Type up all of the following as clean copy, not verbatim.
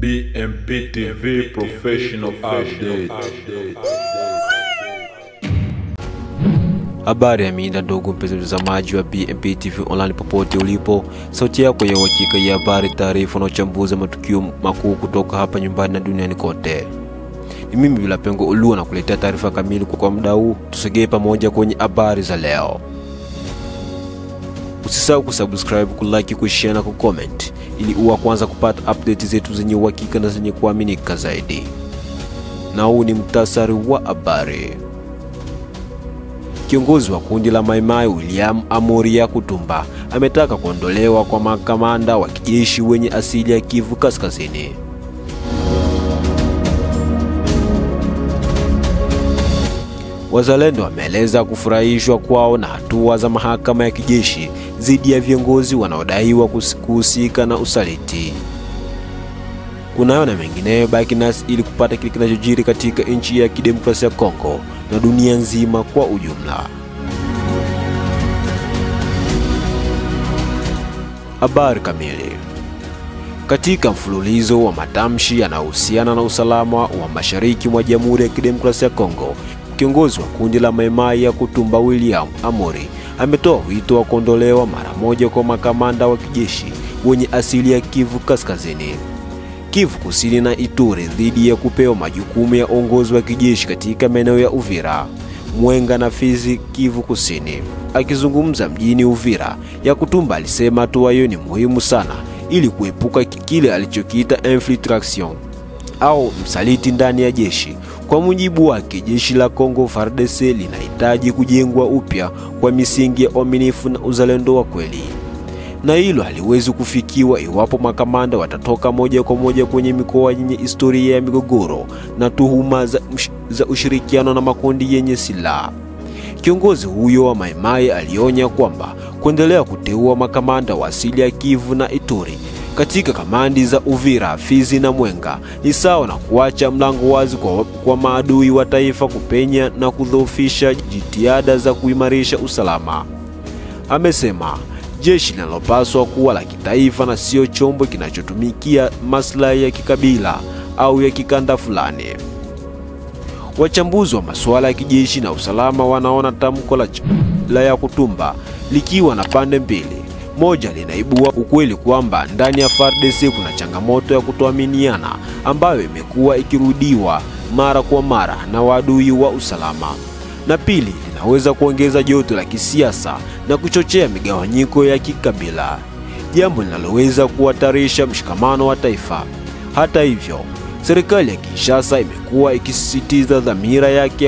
BMP TV Professional Update. Habari ya mida ndogo mpenzi mtazamaji wa BMP TV online popote ulipo. Sauti yako ya uhakika ya habari, taarifa na uchambuzi wa matukio makuu kutoka hapa nyumbani na duniani kote. Ni mimi Bila Pengo Ulua na kuletea taarifa kamili kwa muda huu. Tusogee pamoja kwenye habari za leo. Usisahau kusubscribe, kulike, kushare na kucomment ili uwe kwanza kupata update zetu zenye uhakika na zenye kuaminika zaidi. Na huu ni muhtasari wa habari. Kiongozi wa kundi la Mai Mai William Amuri Yakutumba ametaka kuondolewa kwa makamanda wa kijeshi wenye asili ya Kivu Kaskazini. Wazalendo wameeleza kufurahishwa kwao na hatua za mahakama ya kijeshi dhidi ya viongozi wanaodaiwa kuhusika na usaliti. Kunayo na mengineyo, baki nasi ili kupata kile kinachojiri katika nchi ya kidemokrasia ya Kongo na dunia nzima kwa ujumla. Habari kamili. Katika mfululizo wa matamshi yanayohusiana na usalama wa mashariki mwa Jamhuri ya Kidemokrasia ya Kongo, kiongozi wa kundi la Mai Mai Yakutumba William Amuri ametoa wito wa kuondolewa mara moja kwa makamanda wa kijeshi wenye asili ya Kivu Kaskazini, Kivu Kusini na Ituri dhidi ya kupewa majukumu ya uongozi wa kijeshi katika maeneo ya Uvira, Mwenga na Fizi, Kivu Kusini. Akizungumza mjini Uvira, Yakutumba alisema hatua hiyo ni muhimu sana ili kuepuka kile alichokiita infiltration au msaliti ndani ya jeshi. Kwa mujibu wake, jeshi la Kongo FARDC linahitaji kujengwa upya kwa misingi ya uaminifu na uzalendo wa kweli, na hilo haliwezi kufikiwa iwapo makamanda watatoka moja kwa moja kwenye mikoa yenye historia ya migogoro na tuhuma za ushirikiano na makundi yenye silaha. Kiongozi huyo wa Mai Mai alionya kwamba kuendelea kuteua makamanda wa asili ya Kivu na Ituri katika kamandi za Uvira, Fizi na Mwenga ni sawa na kuacha mlango wazi kwa maadui wa taifa kupenya na kudhoofisha jitihada za kuimarisha usalama. Amesema jeshi linalopaswa kuwa la kitaifa na sio chombo kinachotumikia maslahi ya kikabila au ya kikanda fulani. Wachambuzi wa masuala ya kijeshi na usalama wanaona tamko la Yakutumba likiwa na pande mbili. Moja, linaibua ukweli kwamba ndani ya FARDC kuna changamoto ya kutoaminiana ambayo imekuwa ikirudiwa mara kwa mara na wadui wa usalama. Na pili, linaweza kuongeza joto la kisiasa na kuchochea migawanyiko ya kikabila, jambo linaloweza kuhatarisha mshikamano wa taifa. Hata hivyo, serikali ya Kinshasa imekuwa ikisisitiza dhamira yake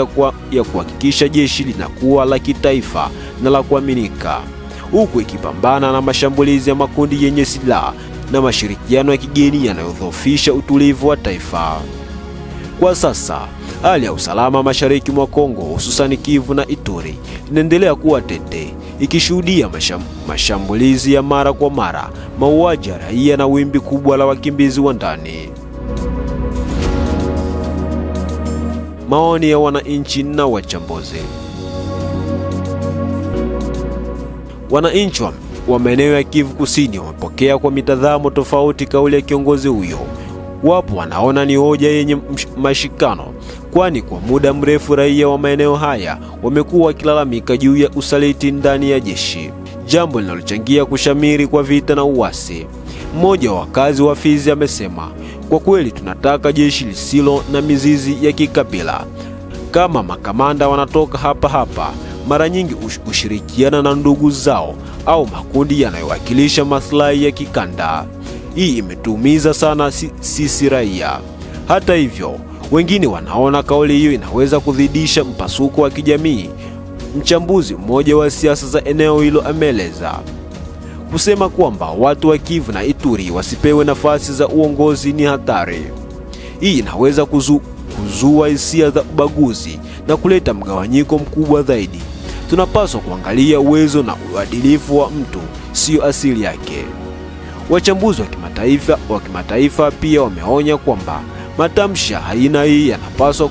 ya kuhakikisha jeshi linakuwa la kitaifa na la kuaminika, huku ikipambana na mashambulizi ya makundi yenye silaha na mashirikiano ya kigeni yanayodhoofisha utulivu wa taifa. Kwa sasa, hali ya usalama mashariki mwa Kongo, hususan Kivu na Ituri, inaendelea kuwa tete, ikishuhudia mashambulizi ya mara kwa mara, mauaji ya raia na wimbi kubwa la wakimbizi wa ndani. Maoni ya wananchi na wachambuzi. Wananchi wa maeneo ya Kivu Kusini wamepokea kwa mitazamo tofauti kauli ya kiongozi huyo. Wapo wanaona ni hoja yenye mashikano, kwani kwa muda mrefu raia wa maeneo haya wamekuwa wakilalamika juu ya usaliti ndani ya jeshi, jambo linalochangia kushamiri kwa vita na uasi. Mmoja wa wakazi wa Fizi amesema, kwa kweli tunataka jeshi lisilo na mizizi ya kikabila. Kama makamanda wanatoka hapa, mara nyingi ushirikiana na ndugu zao au makundi yanayowakilisha maslahi ya kikanda. Hii imetuumiza sana sisi raia. Hata hivyo, wengine wanaona kauli hiyo inaweza kuzidisha mpasuko wa kijamii. Mchambuzi mmoja wa siasa za eneo hilo ameeleza kusema kwamba watu wa Kivu na Ituri wasipewe nafasi za uongozi ni hatari. Hii inaweza kuzua hisia za ubaguzi na kuleta mgawanyiko mkubwa zaidi. Tunapaswa kuangalia uwezo na uadilifu wa mtu, sio asili yake. Wachambuzi wa kimataifa pia wameonya kwamba matamshi aina hii yanapaswa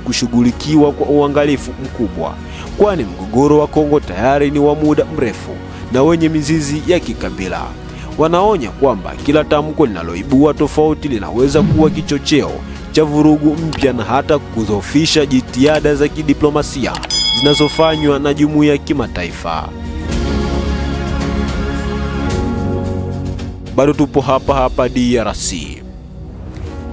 kushughulikiwa kwa uangalifu mkubwa, kwani mgogoro wa Kongo tayari ni wa muda mrefu na wenye mizizi ya kikabila. Wanaonya kwamba kila tamko linaloibua tofauti linaweza kuwa kichocheo cha vurugu mpya na hata kudhoofisha jitihada za kidiplomasia zinazofanywa na jumuiya ya kimataifa. Bado tupo hapa DRC.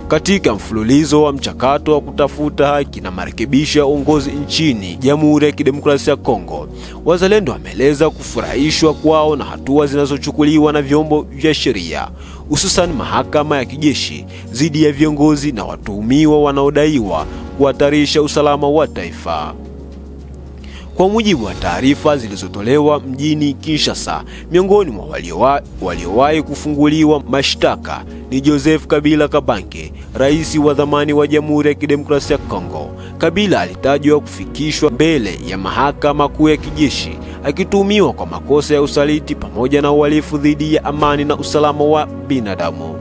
Katika mfululizo wa mchakato wa kutafuta haki na marekebisho ya uongozi nchini Jamhuri ya Kidemokrasia ya Kongo, wazalendo wameeleza kufurahishwa kwao na hatua zinazochukuliwa na vyombo vya sheria, hususan mahakama ya kijeshi dhidi ya viongozi na watuhumiwa wanaodaiwa kuhatarisha usalama wa taifa. Kwa mujibu wa taarifa zilizotolewa mjini Kinshasa, miongoni mwa waliowahi kufunguliwa mashtaka ni Joseph Kabila Kabange, rais wa zamani wa Jamhuri ya Kidemokrasia ya Kongo. Kabila alitajwa kufikishwa mbele ya mahakama kuu ya kijeshi akituhumiwa kwa makosa ya usaliti pamoja na uhalifu dhidi ya amani na usalama wa binadamu.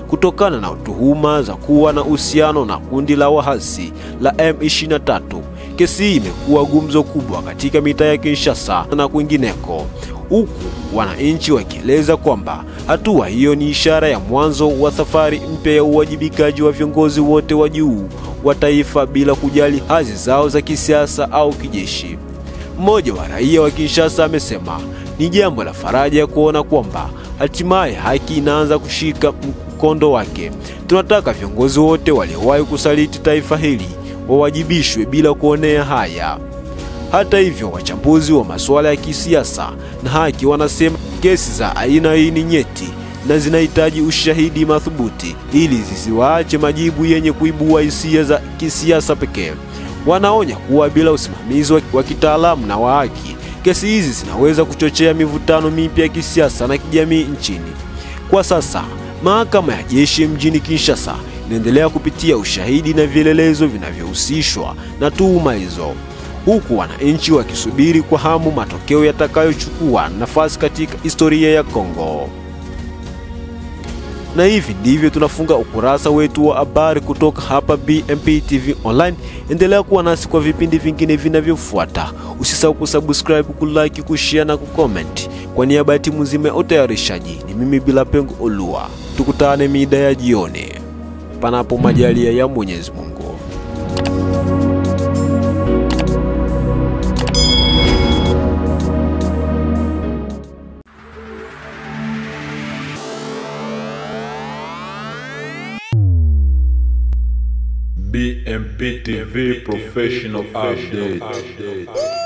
Kutokana na tuhuma za kuwa na uhusiano na kundi la waasi la M23, kesi hii imekuwa gumzo kubwa katika mitaa ya Kinshasa na kwingineko, huku wananchi wakieleza kwamba hatua hiyo ni ishara ya mwanzo wa safari mpya ya uwajibikaji wa viongozi wote wa juu wa taifa bila kujali hadhi zao za kisiasa au kijeshi. Mmoja wa raia wa Kinshasa amesema ni jambo la faraja kuona kwamba hatimaye haki inaanza kushika mkondo wake. Tunataka viongozi wote waliowahi kusaliti taifa hili wawajibishwe bila kuonea haya. Hata hivyo, wachambuzi wa masuala ya kisiasa na haki wanasema kesi za aina hii ni nyeti na zinahitaji ushahidi madhubuti ili zisiwaache majibu yenye kuibua hisia za kisiasa pekee. Wanaonya kuwa bila usimamizi wa kitaalamu na wa haki, kesi hizi zinaweza kuchochea mivutano mipya ya kisiasa na kijamii nchini. Kwa sasa, mahakama ya jeshi mjini Kinshasa inaendelea kupitia ushahidi na vielelezo vinavyohusishwa na tuhuma hizo, huku wananchi wakisubiri kwa hamu matokeo yatakayochukua nafasi katika historia ya Kongo. Na hivi ndivyo tunafunga ukurasa wetu wa habari kutoka hapa BMP TV Online. Endelea kuwa nasi kwa vipindi vingine vinavyofuata. Usisahau kusubscribe, kulike, kushare na kucomment. Kwa niaba ya timu nzima ya utayarishaji, ni mimi Bila Pengo Olua. Tukutane mida ya jioni, panapo majalia ya Mwenyezi Mungu. BMP TV Professional Update.